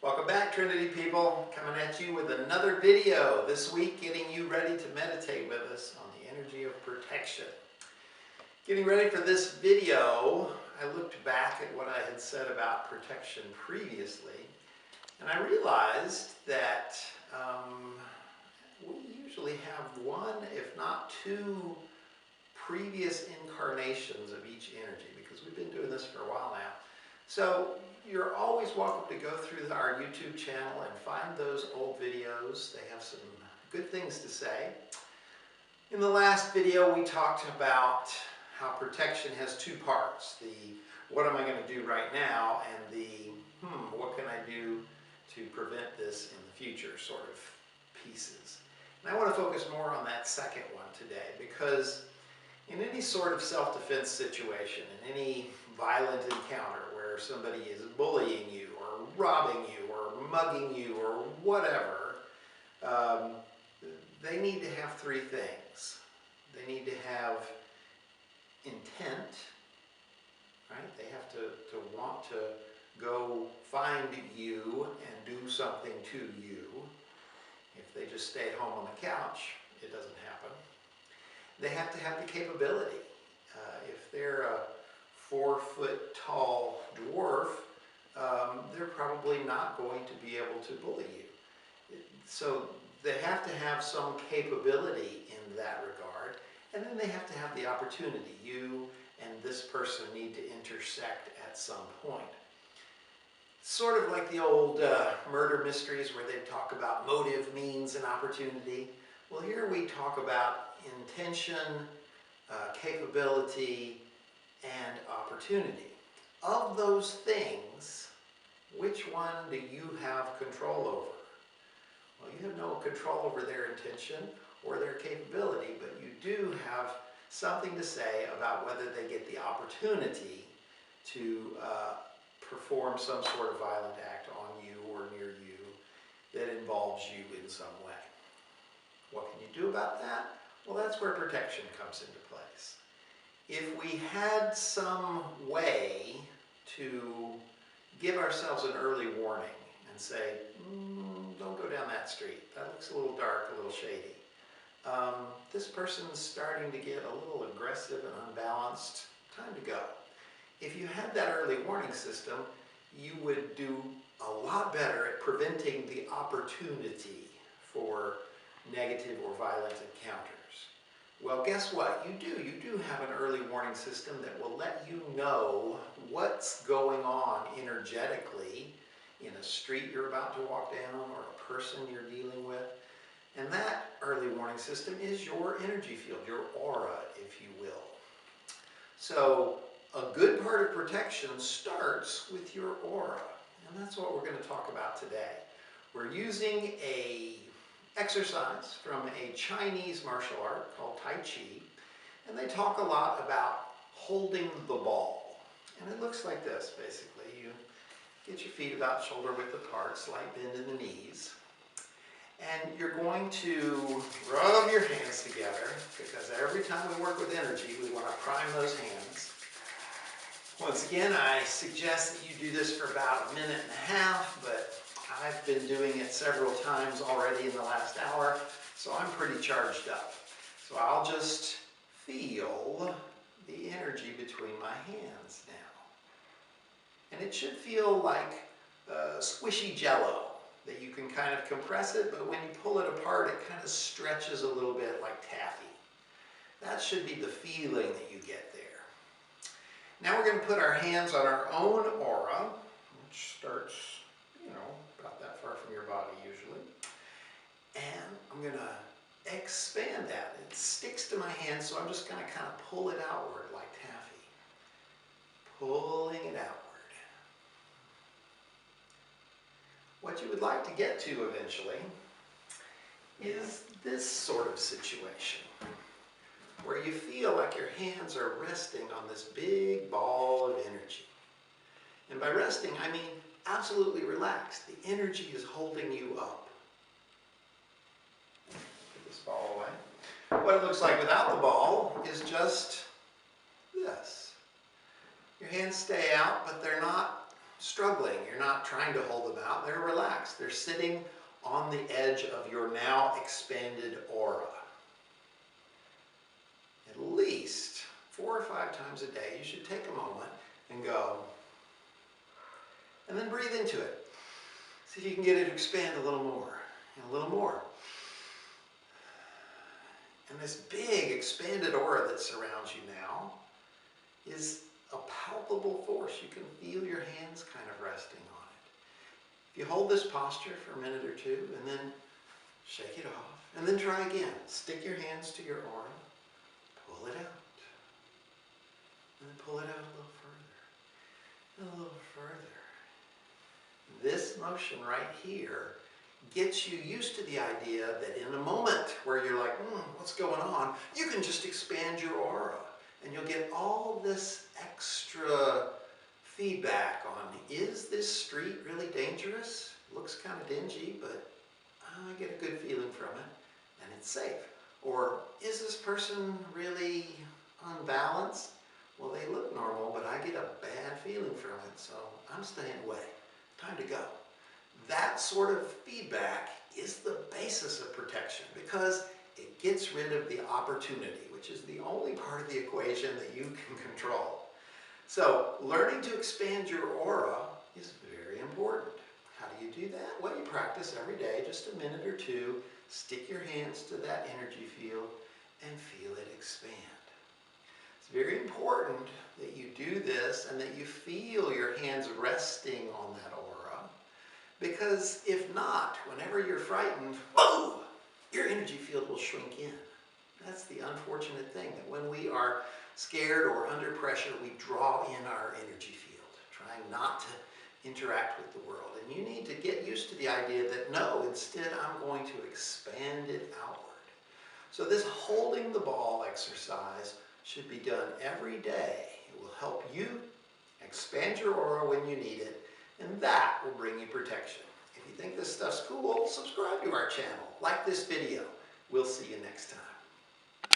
Welcome back, Trinity people. Coming at you with another video this week, getting you ready to meditate with us on the energy of protection. Getting ready for this video, I looked back at what I had said about protection previously, and I realized that we usually have one, if not two, previous incarnations of each energy, because we've been doing this for a while now. So you're always welcome to go through our YouTube channel and find those old videos. They have some good things to say. In the last video, we talked about how protection has two parts. The what am I going to do right now, and the what can I do to prevent this in the future sort of pieces. And I want to focus more on that second one today, because in any sort of self-defense situation, in any violent encounter where somebody is bullying you or robbing you or mugging you or whatever, they need to have three things. They need to have intent, right? They have to want to go find you and do something to you. If they just stay at home on the couch, it doesn't happen. They have to have the capability. If they're a 4-foot tall dwarf, they're probably not going to be able to bully you. So they have to have some capability in that regard, and then they have to have the opportunity. You and this person need to intersect at some point. Sort of like the old murder mysteries where they talk about motive, means, and opportunity. Well, here we talk about intention, capability, and opportunity. Of those things, which one do you have control over? Well, you have no control over their intention or their capability, but you do have something to say about whether they get the opportunity to perform some sort of violent act on you or near you that involves you in some way. What can you do about that? Well, that's where protection comes into place. If we had some way to give ourselves an early warning and say, don't go down that street. That looks a little dark, a little shady. This person's starting to get a little aggressive and unbalanced. Time to go. If you had that early warning system, you would do a lot better at preventing the opportunity for negative or violent encounters. Well, guess what? You do have an early warning system that will let you know what's going on energetically in a street you're about to walk down or a person you're dealing with. And that early warning system is your energy field, your aura, if you will. So a good part of protection starts with your aura. And that's what we're going to talk about today. We're using an exercise from a Chinese martial art called Tai Chi. And they talk a lot about holding the ball. And it looks like this, basically. You get your feet about shoulder width apart, slight bend in the knees. And you're going to rub your hands together, because every time we work with energy, we want to prime those hands. Once again, I suggest that you do this for about 1.5 minutes, but I've been doing it several times already in the last hour, so I'm pretty charged up. So I'll just feel the energy between my hands now. And it should feel like squishy jello, that you can kind of compress it, but when you pull it apart, it kind of stretches a little bit like taffy. That should be the feeling that you get there. Now we're going to put our hands on our own aura, which starts, about that far from your body usually. And I'm going to expand that. It sticks to my hand, so I'm just going to kind of pull it outward like taffy. Pulling it outward. What you would like to get to eventually is this sort of situation, where you feel like your hands are resting on this big ball of energy. And by resting, I mean absolutely relaxed. The energy is holding you up. Put this ball away. What it looks like without the ball is just this. Your hands stay out, but they're not struggling. You're not trying to hold them out. They're relaxed. They're sitting on the edge of your now expanded aura. At least 4 or 5 times a day, you should take a moment and go, and then breathe into it. See if you can get it to expand a little more, and a little more. And this big expanded aura that surrounds you now is a palpable force. You can feel your hands kind of resting on it. If you hold this posture for a minute or two, and then shake it off, and then try again. Stick your hands to your aura, pull it out, and then pull it out a little further, and a little further. This motion right here gets you used to the idea that in a moment where you're like, what's going on? You can just expand your aura, and you'll get all this extra feedback on, is this street really dangerous? Looks kind of dingy, but I get a good feeling from it, and it's safe. Or is this person really unbalanced? Well, they look normal, but I get a bad feeling from it, so I'm staying away. Time to go. That sort of feedback is the basis of protection because it gets rid of the opportunity, which is the only part of the equation that you can control. So learning to expand your aura is very important. How do you do that? Well, you practice every day, just a minute or two. Stick your hands to that energy field and feel it expand. It's very important that you do this and that you feel your hands resting on that aura. Because if not, whenever you're frightened, boom, your energy field will shrink in. That's the unfortunate thing, that when we are scared or under pressure, we draw in our energy field, trying not to interact with the world. And you need to get used to the idea that no, instead I'm going to expand it outward. So this holding the ball exercise should be done every day. It will help you expand your aura when you need it, and that will bring you protection. If you think this stuff's cool, subscribe to our channel, like this video. We'll see you next time.